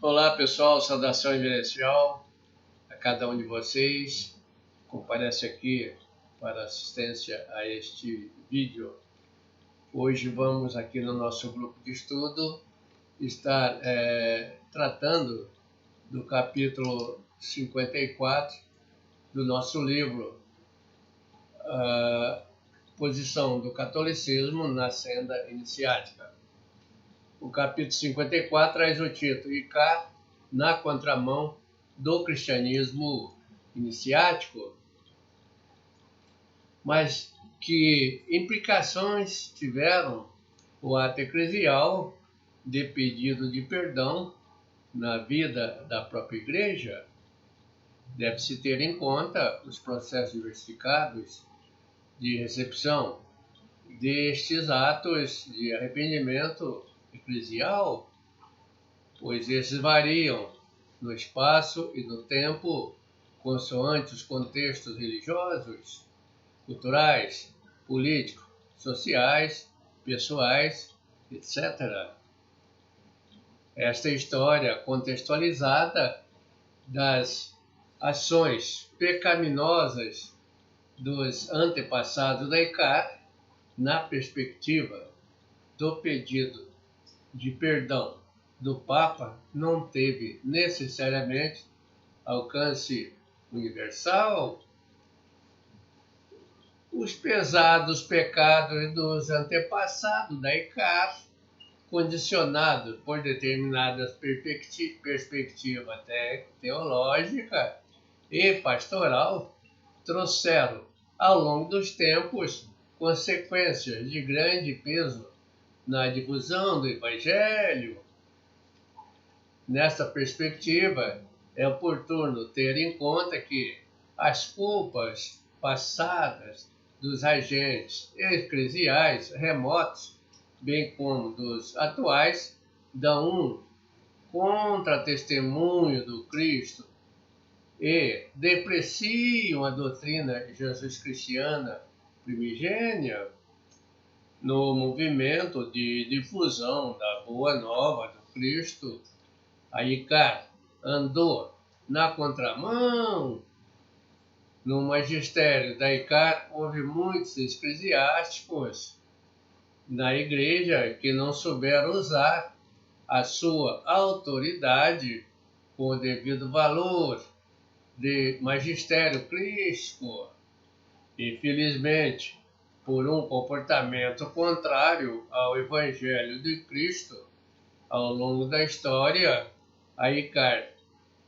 Olá pessoal, saudação celestial a cada um de vocês. Comparece aqui para assistência a este vídeo. Hoje vamos aqui no nosso grupo de estudo estar tratando do capítulo 54 do nosso livro, Posição do Catolicismo na Senda Iniciática. O capítulo 54 traz o título "E cá, na contramão do cristianismo iniciático", mas que implicações tiveram o ato eclesial de pedido de perdão na vida da própria igreja. Deve-se ter em conta os processos diversificados de recepção destes atos de arrependimento eclesial, pois esses variam no espaço e no tempo, consoante os contextos religiosos, culturais, políticos, sociais, pessoais, etc. Esta história contextualizada das ações pecaminosas dos antepassados da ICAR na perspectiva do pedido de perdão do Papa não teve necessariamente alcance universal. Os pesados pecados dos antepassados da ICAR, condicionados por determinadas perspectiva teológica e pastoral, trouxeram, ao longo dos tempos, consequências de grande peso na difusão do Evangelho. Nessa perspectiva, é oportuno ter em conta que as culpas passadas dos agentes eclesiais remotos, bem como dos atuais, dão um contra-testemunho do Cristo e depreciam a doutrina Jesus-cristiana primigênia. No movimento de difusão da Boa Nova do Cristo, a ICAR andou na contramão. No magistério da ICAR, houve muitos eclesiásticos na igreja que não souberam usar a sua autoridade com o devido valor de magistério crístico. Infelizmente, por um comportamento contrário ao Evangelho de Cristo, ao longo da história, a ICAR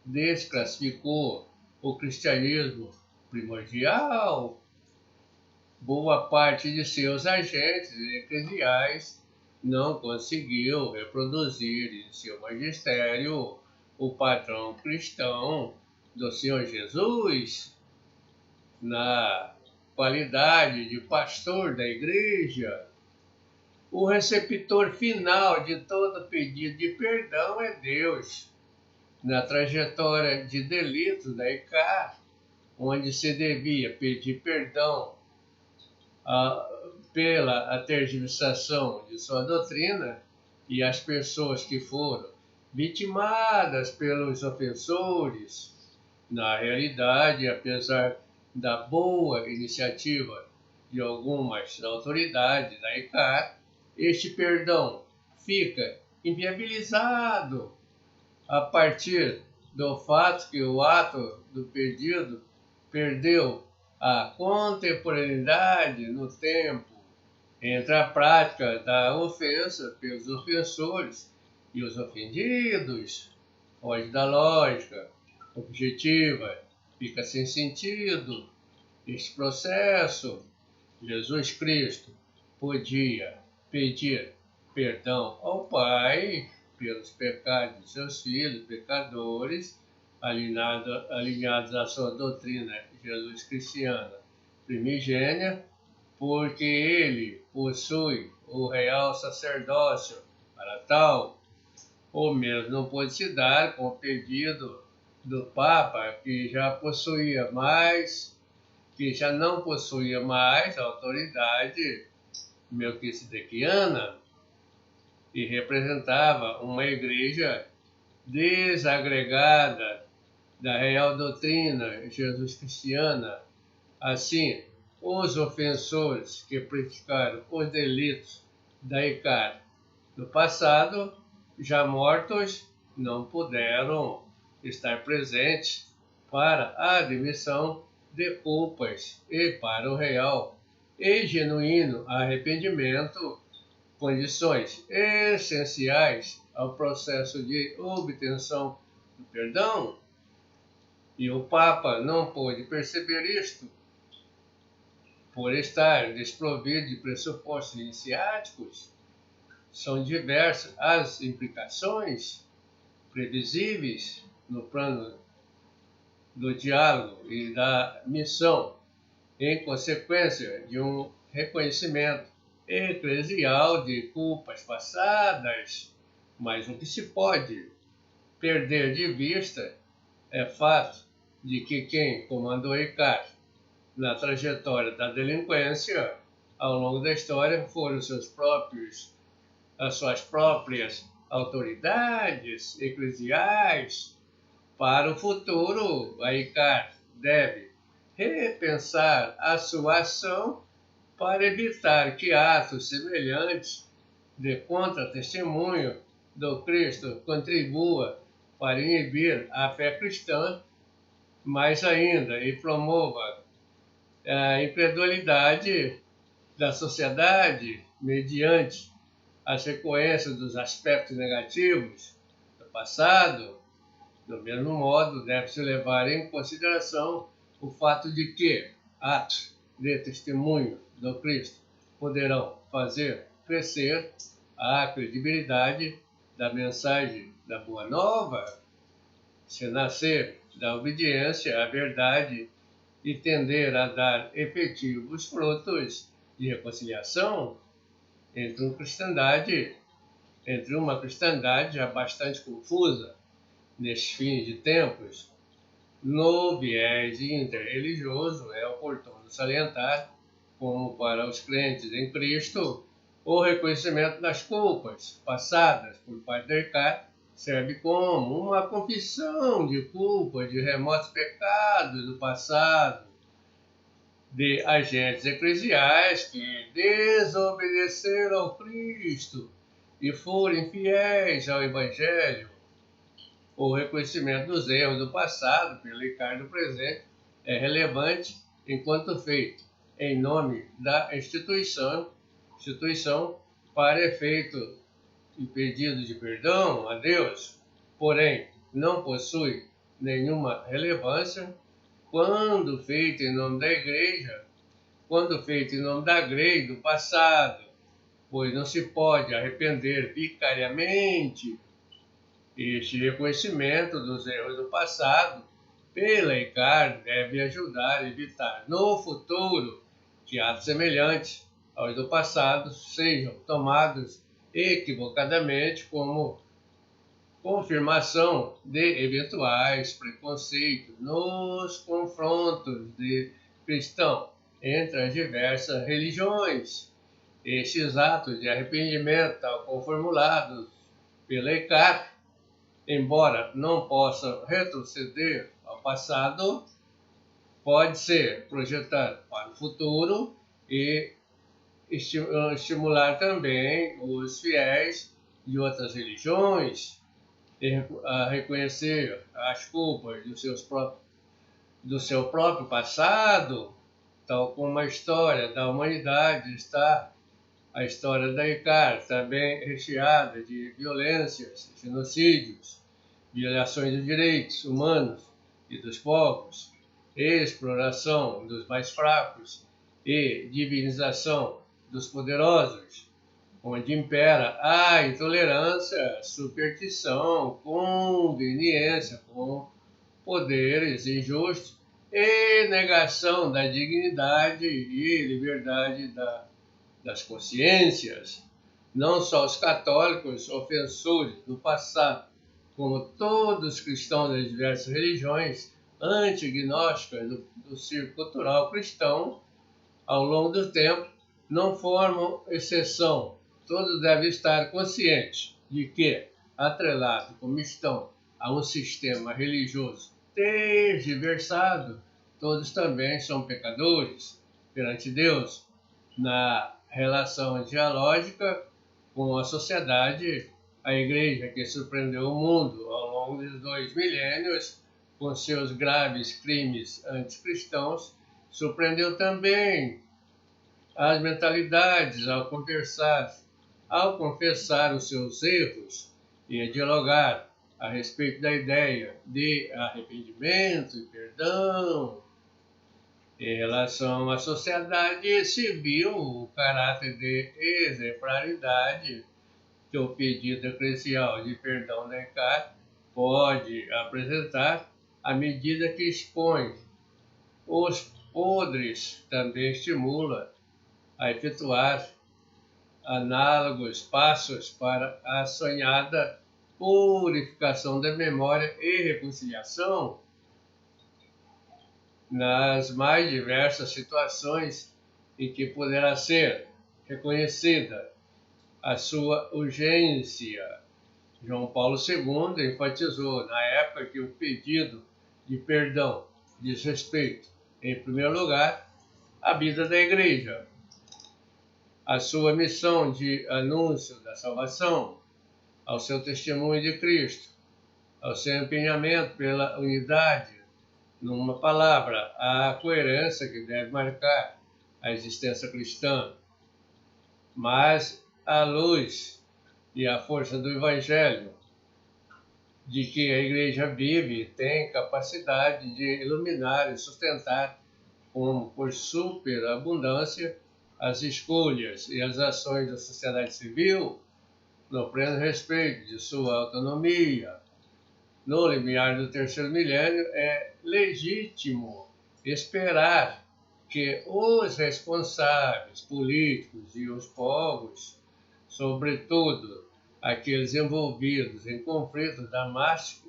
desclassificou o cristianismo primordial. Boa parte de seus agentes eclesiais não conseguiu reproduzir em seu magistério o padrão cristão do Senhor Jesus. Na qualidade de pastor da igreja, o receptor final de todo pedido de perdão é Deus. Na trajetória de delitos da ICAR, onde se devia pedir perdão pela tergiversação de sua doutrina e as pessoas que foram vitimadas pelos ofensores, na realidade, apesar da boa iniciativa de algumas autoridades da ICAR, este perdão fica inviabilizado a partir do fato que o ato do pedido perdeu a contemporaneidade no tempo entre a prática da ofensa pelos ofensores e os ofendidos. Foge da lógica objetiva, fica sem sentido. Este processo, Jesus Cristo podia pedir perdão ao Pai pelos pecados de seus filhos pecadores, alinhados à sua doutrina Jesus-cristiana primigênia, porque ele possui o real sacerdócio para tal, ou mesmo não pode se dar com o pedido do Papa, que já não possuía mais a autoridade melquisedequiana e representava uma igreja desagregada da real doutrina Jesus-cristiana. Assim, os ofensores que praticaram os delitos da ICAR no passado, já mortos, não puderam estar presentes para a admissão de culpas e para o real e genuíno arrependimento, condições essenciais ao processo de obtenção do perdão. E o Papa não pôde perceber isto, por estar desprovido de pressupostos iniciáticos. São diversas as implicações previsíveis no plano do diálogo e da missão, em consequência de um reconhecimento eclesial de culpas passadas. Mas o que se pode perder de vista é fato de que quem comandou ICAR na trajetória da delinquência ao longo da história foram as suas próprias autoridades eclesiais. Para o futuro, a ICAR deve repensar a sua ação para evitar que atos semelhantes de contra-testemunho do Cristo contribua para inibir a fé cristã, mais ainda, e promova a incredulidade da sociedade mediante a sequência dos aspectos negativos do passado. Do mesmo modo, deve-se levar em consideração o fato de que atos de testemunho do Cristo poderão fazer crescer a credibilidade da mensagem da Boa Nova, se nascer da obediência à verdade e tender a dar efetivos frutos de reconciliação entre uma cristandade já bastante confusa nestes fins de tempos. No viés interreligioso, é oportuno salientar, como para os crentes em Cristo, o reconhecimento das culpas passadas por parte da ICAR serve como uma confissão de culpa de remotos pecados do passado, de agentes eclesiais que desobedeceram ao Cristo e foram infiéis ao Evangelho. O reconhecimento dos erros do passado pelo ICAR do presente é relevante enquanto feito em nome da instituição para efeito e pedido de perdão a Deus, porém não possui nenhuma relevância quando feito em nome da Igreja, quando feito em nome da Grei do passado, pois não se pode arrepender vicariamente. Este reconhecimento dos erros do passado pela ICAR deve ajudar a evitar no futuro que atos semelhantes aos do passado sejam tomados equivocadamente como confirmação de eventuais preconceitos nos confrontos de cristãos entre as diversas religiões. Estes atos de arrependimento, tal como formulados pela ICAR, embora não possam retroceder ao passado, pode ser projetado para o futuro e estimular também os fiéis de outras religiões a reconhecer as culpas do seu próprio passado, tal como a história da humanidade está, a história da ICAR, também recheada de violências, genocídios, violações dos direitos humanos e dos povos, exploração dos mais fracos e divinização dos poderosos, onde impera a intolerância, superstição, conveniência com poderes injustos e negação da dignidade e liberdade das consciências. Não só os católicos ofensores do passado, como todos os cristãos das diversas religiões antignósticas do círculo cultural cristão, ao longo do tempo, não formam exceção. Todos devem estar conscientes de que, atrelado como estão a um sistema religioso tergiversado, todos também são pecadores perante Deus na relação dialógica com a sociedade. A igreja que surpreendeu o mundo ao longo dos 2 milênios com seus graves crimes anticristãos, surpreendeu também as mentalidades ao confessar os seus erros e dialogar a respeito da ideia de arrependimento e perdão. Em relação à sociedade civil, o caráter de exemplaridade que o pedido eclesial de perdão da ECAR pode apresentar à medida que expõe os podres, também estimula a efetuar análogos passos para a sonhada purificação da memória e reconciliação nas mais diversas situações em que poderá ser reconhecida a sua urgência. João Paulo II enfatizou na época que o pedido de perdão diz respeito, em primeiro lugar, à vida da Igreja, à sua missão de anúncio da salvação, ao seu testemunho de Cristo, ao seu empenhamento pela unidade, numa palavra, à coerência que deve marcar a existência cristã. Mas à luz e à força do Evangelho, de que a Igreja vive e tem capacidade de iluminar e sustentar, como por superabundância, as escolhas e as ações da sociedade civil, no pleno respeito de sua autonomia. No limiar do terceiro milênio, é legítimo esperar que os responsáveis políticos e os povos, sobretudo aqueles envolvidos em conflitos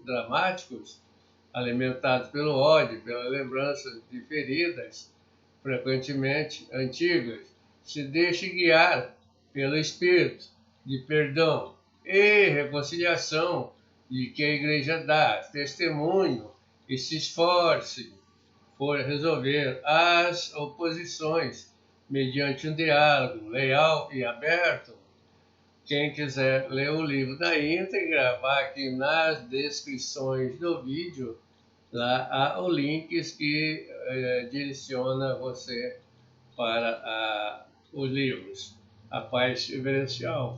dramáticos, alimentados pelo ódio, pela lembrança de feridas frequentemente antigas, se deixe guiar pelo espírito de perdão e reconciliação de que a Igreja dá testemunho e se esforce por resolver as oposições mediante um diálogo leal e aberto. Quem quiser ler o livro da íntegra, vá aqui nas descrições do vídeo, lá há o link que direciona você para os livros. A paz reverencial.